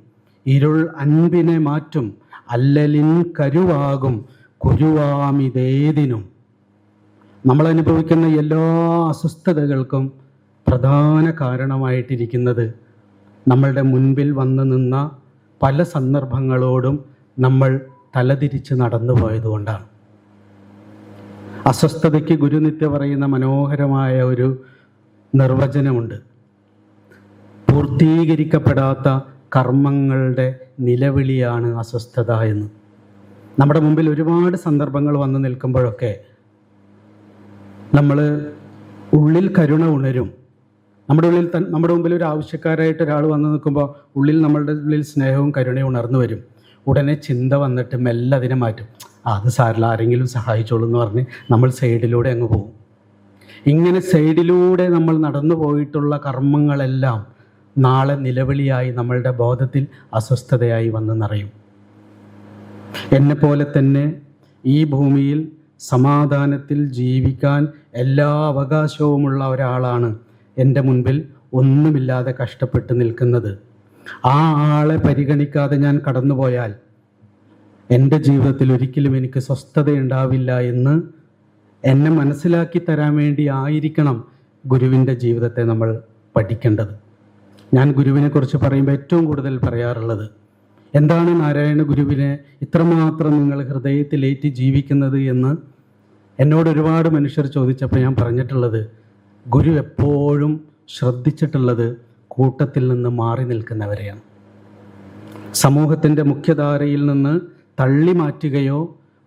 ഇരുൾ അൻപിനെ മാറ്റും അല്ലലിൻ കരുവാകും കുരുവാമിതേതിനും. നമ്മൾ അനുഭവിക്കുന്ന എല്ലാ അസ്വസ്ഥതകൾക്കും പ്രധാന കാരണമായിട്ടിരിക്കുന്നത് നമ്മളുടെ മുൻപിൽ വന്നു നിന്ന പല സന്ദർഭങ്ങളോടും നമ്മൾ തലതിരിച്ച് നടന്നു പോയതുകൊണ്ടാണ്. അസ്വസ്ഥതയ്ക്ക് ഗുരുനിത്യ പറയുന്ന മനോഹരമായ ഒരു നിർവചനമുണ്ട്. പൂർത്തീകരിക്കപ്പെടാത്ത കർമ്മങ്ങളുടെ നിലവിളിയാണ് അസ്വസ്ഥത എന്ന്. നമ്മുടെ മുമ്പിൽ ഒരുപാട് സന്ദർഭങ്ങൾ വന്നു നിൽക്കുമ്പോഴൊക്കെ നമ്മൾ ഉള്ളിൽ കരുണ ഉണരും. നമ്മുടെ മുമ്പിൽ ഒരു ആവശ്യക്കാരായിട്ട് ഒരാൾ വന്നു നിൽക്കുമ്പോൾ നമ്മളുടെ ഉള്ളിൽ സ്നേഹവും കരുണയും ഉണർന്നു വരും. ഉടനെ ചിന്ത വന്നിട്ട് മെല്ലെ അതിനെ മാറ്റും. അത് സാരില്ല, ആരെങ്കിലും സഹായിച്ചോളൂ എന്ന് പറഞ്ഞ് നമ്മൾ സൈഡിലൂടെ അങ്ങ് പോകും. ഇങ്ങനെ സൈഡിലൂടെ നമ്മൾ നടന്നു പോയിട്ടുള്ള കർമ്മങ്ങളെല്ലാം നാളെ നിലവിളിയായി നമ്മളുടെ ബോധത്തിൽ അസ്വസ്ഥതയായി വന്ന് നിറയും. എന്നെപ്പോലെ തന്നെ ഈ ഭൂമിയിൽ സമാധാനത്തിൽ ജീവിക്കാൻ എല്ലാ അവകാശവുമുള്ള ഒരാളാണ് എൻ്റെ മുൻപിൽ ഒന്നുമില്ലാതെ കഷ്ടപ്പെട്ട് നിൽക്കുന്നത്. ആ ആളെ പരിഗണിക്കാതെ ഞാൻ കടന്നുപോയാൽ എൻ്റെ ജീവിതത്തിൽ ഒരിക്കലും എനിക്ക് സ്വസ്ഥതയുണ്ടാവില്ല എന്ന് എന്നെ മനസ്സിലാക്കി തരാൻ വേണ്ടി ആയിരിക്കണം ഗുരുവിൻ്റെ ജീവിതത്തെ നമ്മൾ പഠിക്കേണ്ടത്. ഞാൻ ഗുരുവിനെക്കുറിച്ച് പറയുമ്പോൾ ഏറ്റവും കൂടുതൽ പറയാറുള്ളത്, എന്താണ് നാരായണ ഗുരുവിനെ ഇത്രമാത്രം നിങ്ങൾ ഹൃദയത്തിലേറ്റി ജീവിക്കുന്നത് എന്ന് എന്നോട് ഒരുപാട് മനുഷ്യർ ചോദിച്ചപ്പോൾ ഞാൻ പറഞ്ഞിട്ടുള്ളത്, ഗുരു എപ്പോഴും ശ്രദ്ധിച്ചിട്ടുള്ളത് കൂട്ടത്തിൽ നിന്ന് മാറി നിൽക്കുന്നവരെയാണ്. സമൂഹത്തിൻ്റെ മുഖ്യധാരയിൽ നിന്ന് തള്ളി മാറ്റുകയോ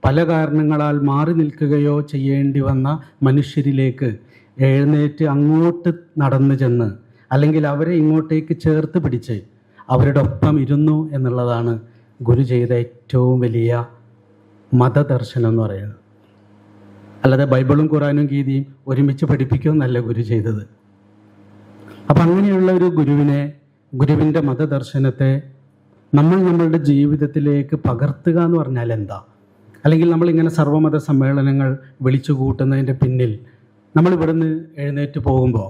പല കാരണങ്ങളാൽ മാറി നിൽക്കുകയോ ചെയ്യേണ്ടി വന്ന മനുഷ്യരിലേക്ക് എഴുന്നേറ്റ് അങ്ങോട്ട് നടന്നു ചെന്ന്, അല്ലെങ്കിൽ അവരെ ഇങ്ങോട്ടേക്ക് ചേർത്ത് പിടിച്ച് അവരുടെ ഒപ്പം ഇരുന്നു എന്നുള്ളതാണ് ഗുരു ചെയ്ത ഏറ്റവും വലിയ മതദർശനം എന്ന് പറയുന്നത്. അല്ലാതെ ബൈബിളും ഖുറാനും ഗീതയും ഒരുമിച്ച് പഠിപ്പിക്കുമെന്നല്ല ഗുരു ചെയ്തത്. അപ്പം അങ്ങനെയുള്ള ഒരു ഗുരുവിനെ, ഗുരുവിൻ്റെ മതദർശനത്തെ നമ്മൾ നമ്മളുടെ ജീവിതത്തിലേക്ക് പകർത്തുക എന്ന് പറഞ്ഞാൽ എന്താ? അല്ലെങ്കിൽ നമ്മളിങ്ങനെ സർവ്വമത സമ്മേളനങ്ങൾ വിളിച്ചു കൂട്ടുന്നതിൻ്റെ പിന്നിൽ നമ്മൾ ഇവിടുന്ന് എഴുന്നേറ്റ് പോകുമ്പോൾ,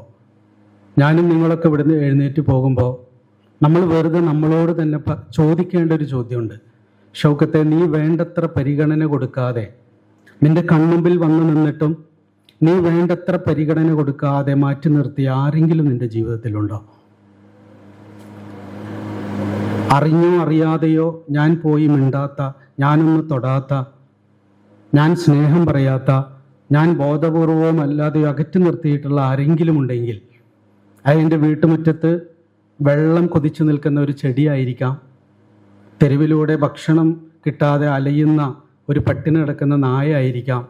ഞാനും നിങ്ങളൊക്കെ ഇവിടുന്ന് എഴുന്നേറ്റ് പോകുമ്പോൾ നമ്മൾ വെറുതെ നമ്മളോട് തന്നെ ചോദിക്കേണ്ട ഒരു ചോദ്യമുണ്ട്. ഷൗക്കത്തെ, നീ വേണ്ടത്ര പരിഗണന കൊടുക്കാതെ, നിന്റെ കൺമുമ്പിൽ വന്നു നിന്നിട്ടും നീ വേണ്ടത്ര പരിഗണന കൊടുക്കാതെ മാറ്റി നിർത്തിയ ആരെങ്കിലും നിന്റെ ജീവിതത്തിലുണ്ടോ? അറിഞ്ഞോ അറിയാതെയോ ഞാൻ പോയി മിണ്ടാത്ത, ഞാനൊന്ന് തൊടാത്ത, ഞാൻ സ്നേഹം പറയാത്ത, ഞാൻ ബോധപൂർവവും അല്ലാതെയോ അകറ്റി നിർത്തിയിട്ടുള്ള ആരെങ്കിലും ഉണ്ടെങ്കിൽ അതിൻ്റെ വീട്ടുമുറ്റത്ത് വെള്ളം കൊതിച്ചു നിൽക്കുന്ന ഒരു ചെടിയായിരിക്കാം, തെരുവിലൂടെ ഭക്ഷണം കിട്ടാതെ അലയുന്ന ഒരു പട്ടിണി കിടക്കുന്ന നായായിരിക്കാം,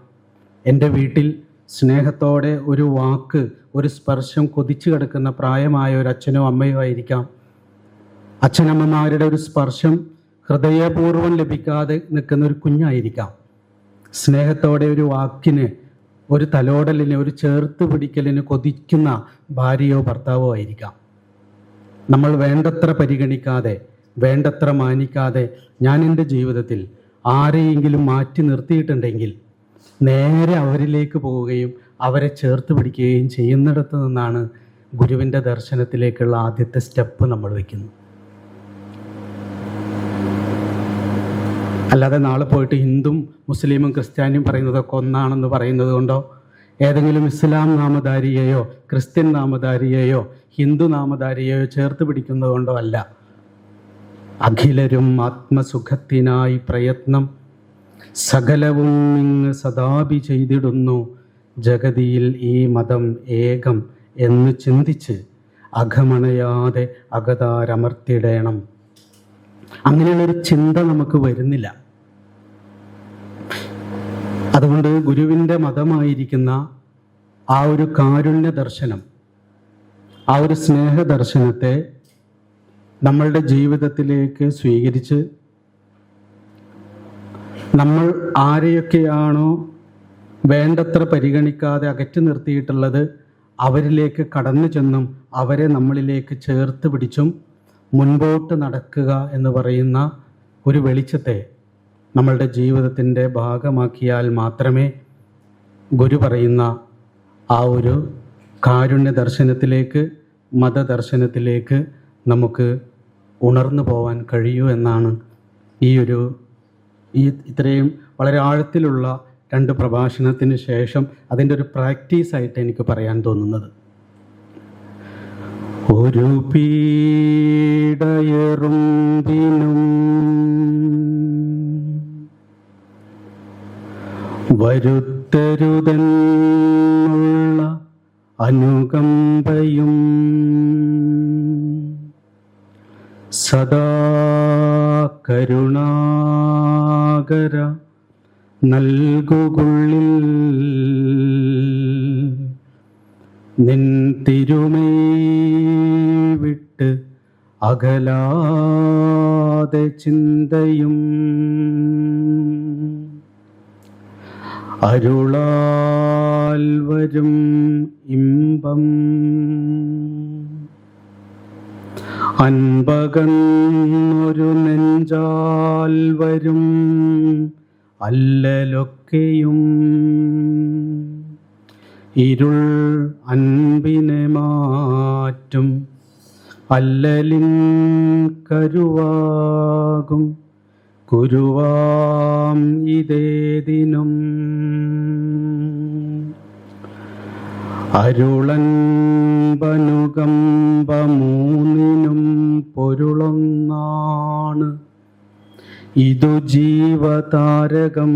എൻ്റെ വീട്ടിൽ സ്നേഹത്തോടെ ഒരു വാക്ക്, ഒരു സ്പർശം കൊതിച്ചു കിടക്കുന്ന പ്രായമായ ഒരു അച്ഛനോ അമ്മയോ ആയിരിക്കാം. അച്ഛനമ്മമാരുടെ ഒരു സ്പർശം ഹൃദയപൂർവ്വം ലഭിക്കാതെ നിൽക്കുന്ന ഒരു കുഞ്ഞായിരിക്കാം. സ്നേഹത്തോടെ ഒരു വാക്കിന്, ഒരു തലോടലിന്, ഒരു ചേർത്ത് പിടിക്കലിന് കൊതിക്കുന്ന ഭാര്യയോ ഭർത്താവോ ആയിരിക്കാം. നമ്മൾ വേണ്ടത്ര പരിഗണിക്കാതെ, വേണ്ടത്ര മാനിക്കാതെ ഞാൻ എൻ്റെ ജീവിതത്തിൽ ആരെയെങ്കിലും മാറ്റി നിർത്തിയിട്ടുണ്ടെങ്കിൽ നേരെ അവരിലേക്ക് പോവുകയും അവരെ ചേർത്ത് പിടിക്കുകയും ചെയ്യുന്നിടത്ത് നിന്നാണ് ഗുരുവിൻ്റെ ദർശനത്തിലേക്കുള്ള ആദ്യത്തെ സ്റ്റെപ്പ് നമ്മൾ വയ്ക്കുന്നത്. അല്ലാതെ നാളെ പോയിട്ട് ഹിന്ദുവും മുസ്ലിമും ക്രിസ്ത്യാനിയും പറയുന്നതൊക്കെ ഒന്നാണെന്ന് പറയുന്നത് കൊണ്ടോ, ഏതെങ്കിലും ഇസ്ലാം നാമധാരിയെയോ ക്രിസ്ത്യൻ നാമധാരിയെയോ ഹിന്ദു നാമധാരിയെയോ ചേർത്ത് പിടിക്കുന്നത് കൊണ്ടോ അല്ല. അഖിലരും ആത്മസുഖത്തിനായി പ്രയത്നം സകലവും ഇങ്ങ് സദാപി ചെയ്തിടുന്നു, ജഗതിയിൽ ഈ മതം ഏകം എന്ന് ചിന്തിച്ച് അഘമണയാതെ അകതാരമർത്തിടേണം. അങ്ങനെയുള്ളൊരു ചിന്ത നമുക്ക് വരുന്നില്ല. അതുകൊണ്ട് ഗുരുവിൻ്റെ മതമായിരിക്കുന്ന ആ ഒരു കാരുണ്യ ദർശനം, ആ ഒരു സ്നേഹ ദർശനത്തെ നമ്മളുടെ ജീവിതത്തിലേക്ക് സ്വീകരിച്ച് നമ്മൾ ആരെയൊക്കെയാണോ വേണ്ടത്ര പരിഗണിക്കാതെ അകറ്റി നിർത്തിയിട്ടുള്ളത് അവരിലേക്ക് കടന്നു ചെന്നും അവരെ നമ്മളിലേക്ക് ചേർത്ത് പിടിച്ചും മുൻപോട്ട് നടക്കുക എന്ന് പറയുന്ന ഒരു വെളിച്ചത്തെ നമ്മളുടെ ജീവിതത്തിൻ്റെ ഭാഗമാക്കിയാൽ മാത്രമേ ഗുരു പറയുന്ന ആ ഒരു കാരുണ്യ ദർശനത്തിലേക്ക്, മതദർശനത്തിലേക്ക് നമുക്ക് ഉണർന്നു പോവാൻ കഴിയൂ എന്നാണ് ഇത്രയും വളരെ ആഴത്തിലുള്ള 2 പ്രഭാഷണത്തിന് ശേഷം അതിൻ്റെ ഒരു പ്രാക്ടീസായിട്ട് എനിക്ക് പറയാൻ തോന്നുന്നത്. ഒരു പീഡയറുമ്പിനും വരുത്തരുതെന്നുള്ള അനുകമ്പയും സദാ കരുണാകര നൽകുകുള്ളിൽ നിൻ തിരുമൈ വിട്ട് അകലാതെ ചിന്തയും അരുളാൽ വരും ഇമ്പം അൻപകന്നൊരു നെഞ്ചാൽ വരും അല്ലലൊക്കെയും ഇരുൾ അൻപിനെ മാറ്റും അല്ലലിൻ കരുവാകും കുരുവാം ഇതേതിനും അരുളൻപനുകമ്പമൂന്നിനും പൊരുളൊന്നാണ് ഇതു ജീവതാരകം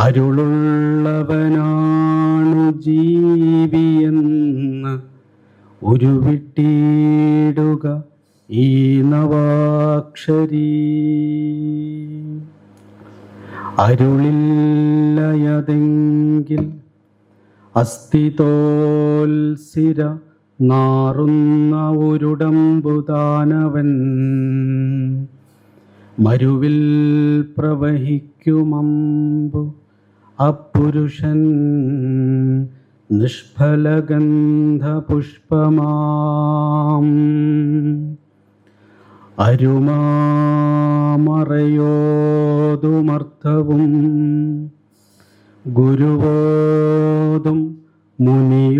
അരുളുള്ളവനാണു ജീവിയെന്ന് ഉരുവിട്ടിടുക ഈ നവാക്ഷരീ. അരുളില്ലയതെങ്കിൽ അസ്ഥിതോൽസിര നാറുന്ന ഒരുടമ്പുതാനവൻ മരുവിൽ പ്രവഹിക്കുമമ്പു അപ്പുരുഷൻ നിഷ്ഫലഗന്ധപുഷ്പമാം അരുമാമറയോതുമർത്ഥവും ഗുരുവോതും മുനിയോതുമർത്ഥവും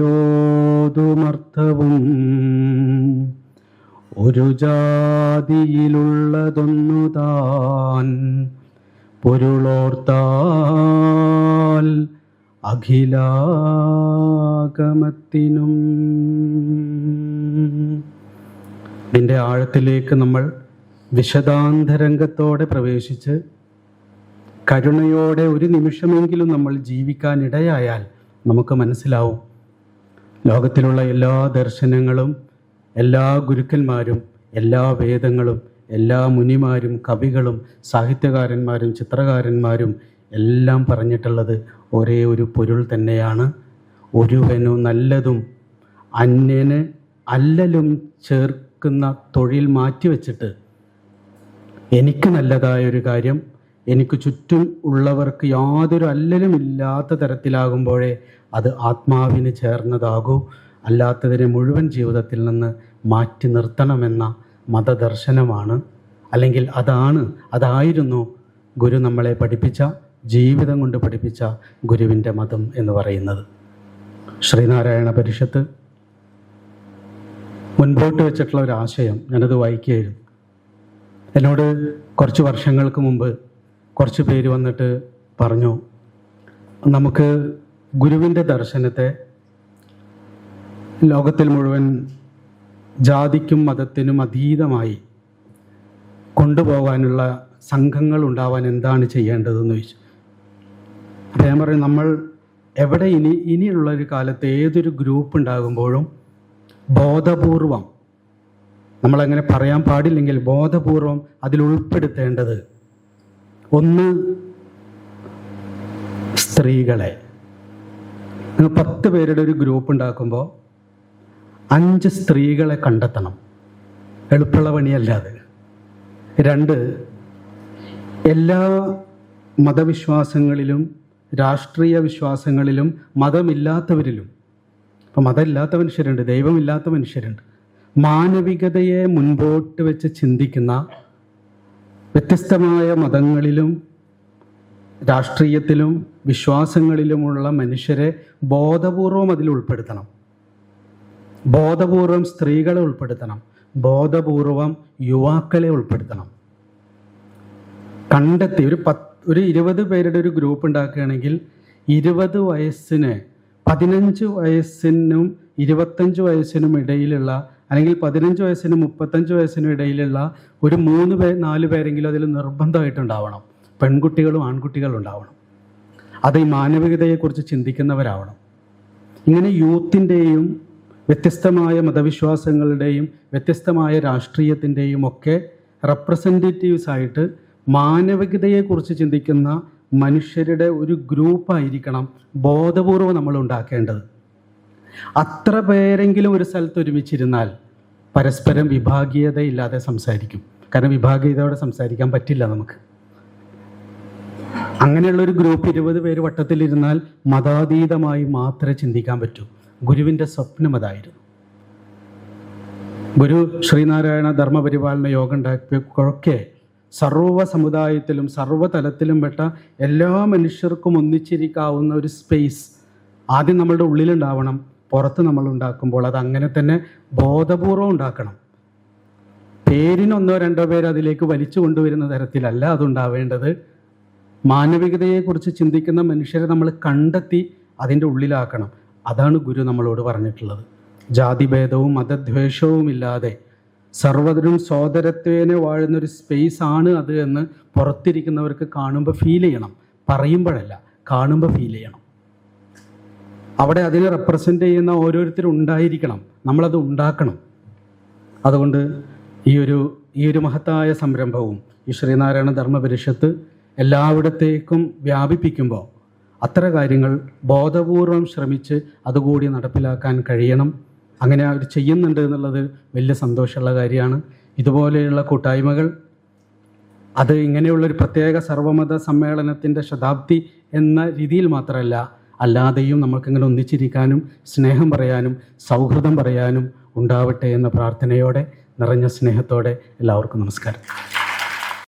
ഒരു ജാതിയിലുള്ളതൊന്നു താൻ പൊരുളോർത്താൽ അഖിലാഗമത്തിനും. ഇതിൻ്റെ ആഴത്തിലേക്ക് നമ്മൾ വിശദാന്തരംഗത്തോടെ പ്രവേശിച്ച് കരുണയോടെ ഒരു നിമിഷമെങ്കിലും നമ്മൾ ജീവിക്കാനിടയായാൽ നമുക്ക് മനസ്സിലാവും ലോകത്തിലുള്ള എല്ലാ ദർശനങ്ങളും എല്ലാ ഗുരുക്കന്മാരും എല്ലാ വേദങ്ങളും എല്ലാ മുനിമാരും കവികളും സാഹിത്യകാരന്മാരും ചിത്രകാരന്മാരും എല്ലാം പറഞ്ഞിട്ടുള്ളത് ഒരേ ഒരു പൊരുൾ തന്നെയാണ്. ഒരുവനു നല്ലതും അന്യന് അല്ലലും ചേർക്കുന്ന തൊഴിൽ മാറ്റിവെച്ചിട്ട് എനിക്ക് നല്ലതായൊരു കാര്യം എനിക്ക് ചുറ്റും ഉള്ളവർക്ക് യാതൊരു അല്ലലും ഇല്ലാത്ത തരത്തിലാകുമ്പോഴേ അത് ആത്മാവിന് ചേർന്നതാകൂ. അല്ലാത്തതിനെ മുഴുവൻ ജീവിതത്തിൽ നിന്ന് മാറ്റി നിർത്തണമെന്ന മതദർശനമാണ്, അല്ലെങ്കിൽ അതായിരുന്നു ഗുരു നമ്മളെ പഠിപ്പിച്ച, ജീവിതം കൊണ്ട് പഠിപ്പിച്ച ഗുരുവിൻ്റെ മതം എന്ന് പറയുന്നത്. ശ്രീനാരായണ പരിഷത്ത് മുൻപോട്ട് വെച്ചിട്ടുള്ള ഒരു ആശയം ഞാനത് വായിക്കുകയായിരുന്നു. എന്നോട് കുറച്ച് വർഷങ്ങൾക്ക് മുമ്പ് കുറച്ച് പേര് വന്നിട്ട് പറഞ്ഞു, നമുക്ക് ഗുരുവിൻ്റെ ദർശനത്തെ ലോകത്തിൽ മുഴുവൻ ജാതിക്കും മതത്തിനും അതീതമായി കൊണ്ടുപോകാനുള്ള സംഘങ്ങൾ ഉണ്ടാവാൻ എന്താണ് ചെയ്യേണ്ടതെന്ന് ചോദിച്ചു. അപ്പം ഞാൻ പറയും, നമ്മൾ എവിടെ ഇനിയുള്ളൊരു കാലത്ത് ഏതൊരു ഗ്രൂപ്പ് ഉണ്ടാകുമ്പോഴും ബോധപൂർവം, നമ്മളങ്ങനെ പറയാൻ പാടില്ലെങ്കിൽ ബോധപൂർവം അതിൽ ഉൾപ്പെടുത്തേണ്ടത് ഒന്ന് സ്ത്രീകളെ. നിങ്ങൾ 10 പേരുടെ ഒരു ഗ്രൂപ്പ് ഉണ്ടാക്കുമ്പോൾ 5 സ്ത്രീകളെ കണ്ടെത്തണം. എളുപ്പമുള്ള പണിയല്ലാതെ. 2, എല്ലാ മതവിശ്വാസങ്ങളിലും രാഷ്ട്രീയ വിശ്വാസങ്ങളിലും മതമില്ലാത്തവരിലും, ഇപ്പം മതമില്ലാത്ത മനുഷ്യരുണ്ട്, ദൈവമില്ലാത്ത മനുഷ്യരുണ്ട്, മാനവികതയെ മുൻപോട്ട് വെച്ച് ചിന്തിക്കുന്ന വ്യത്യസ്തമായ മതങ്ങളിലും രാഷ്ട്രീയത്തിലും വിശ്വാസങ്ങളിലുമുള്ള മനുഷ്യരെ ബോധപൂർവം അതിൽ ഉൾപ്പെടുത്തണം. ബോധപൂർവം സ്ത്രീകളെ ഉൾപ്പെടുത്തണം, ബോധപൂർവം യുവാക്കളെ ഉൾപ്പെടുത്തണം. കണ്ടെത്തി ഒരു 20 പേരുടെ ഒരു ഗ്രൂപ്പ് ഉണ്ടാക്കുകയാണെങ്കിൽ 20 വയസ്സിന് 15 വയസ്സിനും 25 വയസ്സിനും ഇടയിലുള്ള, അല്ലെങ്കിൽ 15 വയസ്സിനും 35 വയസ്സിനും ഇടയിലുള്ള ഒരു 3-4 പേരെങ്കിലും അതിൽ നിർബന്ധമായിട്ടുണ്ടാവണം. പെൺകുട്ടികളും ആൺകുട്ടികളും ഉണ്ടാവണം. അത് ഈ മാനവികതയെക്കുറിച്ച് ചിന്തിക്കുന്നവരാവണം. ഇങ്ങനെ യൂത്തിൻ്റെയും വ്യത്യസ്തമായ മതവിശ്വാസങ്ങളുടെയും വ്യത്യസ്തമായ രാഷ്ട്രീയത്തിൻ്റെയും ഒക്കെ റെപ്രസെൻറ്റേറ്റീവ്സ് ആയിട്ട് മാനവികതയെക്കുറിച്ച് ചിന്തിക്കുന്ന മനുഷ്യരുടെ ഒരു ഗ്രൂപ്പായിരിക്കണം ബോധപൂർവം നമ്മൾ ഉണ്ടാക്കേണ്ടത്. അത്ര പേരെങ്കിലും ഒരു സ്ഥലത്ത് ഒരുമിച്ചിരുന്നാൽ പരസ്പരം വിഭാഗീയതയില്ലാതെ സംസാരിക്കും. കാരണം വിഭാഗീയതയോടെ സംസാരിക്കാൻ പറ്റില്ല നമുക്ക്. അങ്ങനെയുള്ളൊരു ഗ്രൂപ്പ് 20 പേര് വട്ടത്തിലിരുന്നാൽ മതാതീതമായി മാത്രമേ ചിന്തിക്കാൻ പറ്റൂ. ഗുരുവിൻ്റെ സ്വപ്നം അതായിരുന്നു. ഗുരു ശ്രീനാരായണ ധർമ്മപരിപാലന യോഗം ഉണ്ടാക്കിയൊക്കെ സർവ്വ സമുദായത്തിലും സർവ്വതലത്തിലും പെട്ട എല്ലാ മനുഷ്യർക്കും ഒന്നിച്ചിരിക്കാവുന്ന ഒരു സ്പേസ് ആദ്യം നമ്മളുടെ ഉള്ളിലുണ്ടാവണം. പുറത്ത് നമ്മൾ ഉണ്ടാക്കുമ്പോൾ അത് അങ്ങനെ തന്നെ ബോധപൂർവം ഉണ്ടാക്കണം. പേരിന് 1-2 പേര് അതിലേക്ക് വലിച്ചു കൊണ്ടുവരുന്ന തരത്തിലല്ല അതുണ്ടാവേണ്ടത്. മാനവികതയെക്കുറിച്ച് ചിന്തിക്കുന്ന മനുഷ്യരെ നമ്മൾ കണ്ടെത്തി അതിൻ്റെ ഉള്ളിലാക്കണം. അതാണ് ഗുരു നമ്മളോട് പറഞ്ഞിട്ടുള്ളത്. ജാതിഭേദവും മതദ്വേഷവും ഇല്ലാതെ സർവ്വതരും സോദരത്വേനെ വാഴുന്നൊരു സ്പേസ് ആണ് അത് എന്ന് പുറത്തിരിക്കുന്നവർക്ക് കാണുമ്പോൾ ഫീൽ ചെയ്യണം. പറയുമ്പോഴല്ല, കാണുമ്പോൾ ഫീൽ ചെയ്യണം. അവിടെ അതിനെ റെപ്രസെൻ്റ് ചെയ്യുന്ന ഓരോരുത്തരും ഉണ്ടായിരിക്കണം. നമ്മളത് ഉണ്ടാക്കണം. അതുകൊണ്ട് ഈ ഒരു മഹത്തായ സംരംഭവും ഈ ശ്രീനാരായണ ധർമ്മപരിഷത്ത് എല്ലായിടത്തേക്കും വ്യാപിപ്പിക്കുമ്പോൾ അത്ര കാര്യങ്ങൾ ബോധപൂർവം ശ്രമിച്ച് അതുകൂടി നടപ്പിലാക്കാൻ കഴിയണം. അങ്ങനെ അവർ ചെയ്യുന്നുണ്ട് എന്നുള്ളത് വലിയ സന്തോഷമുള്ള കാര്യമാണ്. ഇതുപോലെയുള്ള കൂട്ടായ്മകൾ അത് ഇങ്ങനെയുള്ളൊരു പ്രത്യേക സർവ്വമത സമ്മേളനത്തിൻ്റെ ശതാബ്ദി എന്ന രീതിയിൽ മാത്രമല്ല, അല്ലാതെയും നമുക്കിങ്ങനെ ഒന്നിച്ചിരിക്കാനും സ്നേഹം പറയാനും സൗഹൃദം പറയാനും ഉണ്ടാവട്ടെ എന്ന പ്രാർത്ഥനയോടെ നിറഞ്ഞ സ്നേഹത്തോടെ എല്ലാവർക്കും നമസ്കാരം.